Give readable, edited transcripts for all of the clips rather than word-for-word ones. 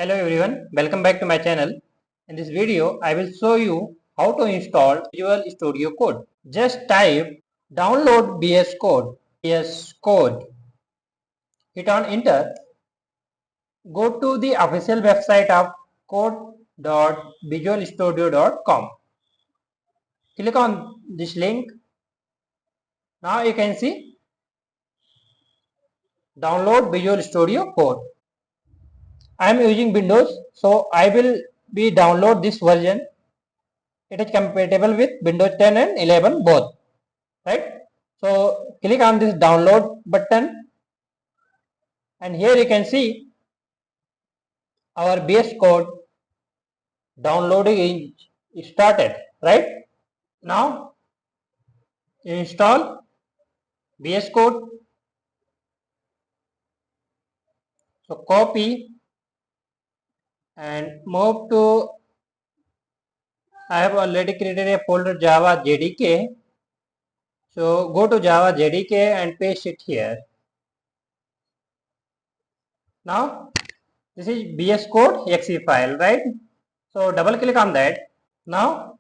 Hello everyone, welcome back to my channel. In this video, I will show you how to install Visual Studio Code. Just type download VS Code, hit on enter, go to the official website of code.visualstudio.com. Click on this link. Now you can see download Visual Studio Code. I am using Windows, so I will be download this version. It is compatible with Windows 10 and 11 both, right? So click on this download button and here you can see our VS Code downloading is started, right? Now install VS Code. So copy and move to, I have already created a folder Java JDK. So go to Java JDK and paste it here. Now this is VS Code exe file, right? So double click on that. Now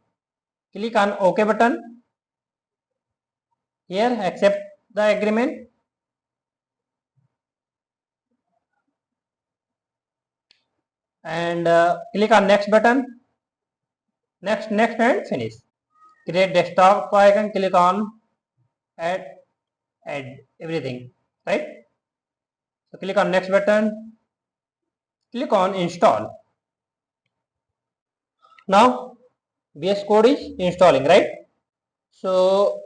click on OK button. Here accept the agreement and click on next button, next and finish. Create desktop icon, click on add everything, right? So click on next button, click on install. Now VS Code is installing, right? So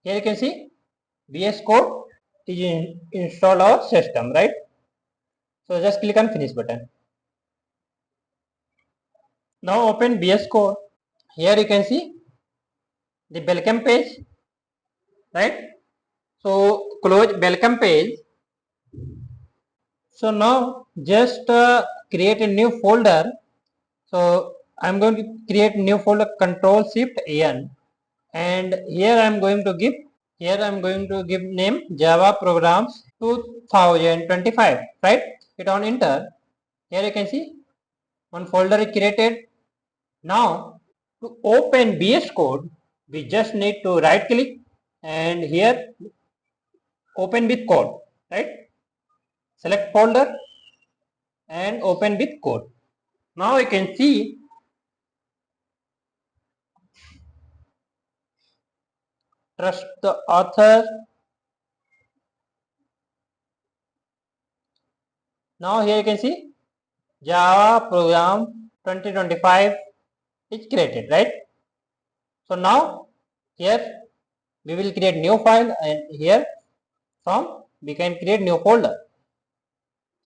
here you can see VS Code is installed our system, right? So just click on finish button. Now open VS Code. Here you can see the welcome page, right? So close welcome page. So now just create a new folder. So I'm going to create new folder, Control Shift N, and here I'm going to give name Java Programs 2025, right? Hit on enter. Here you can see one folder is created. Now to open VS Code, we just need to right click and here open with code, right? Select folder and open with code. Now you can see trust the author. Now here you can see Java program 2025 is created, right? So now here we will create new file and here from we can create new folder.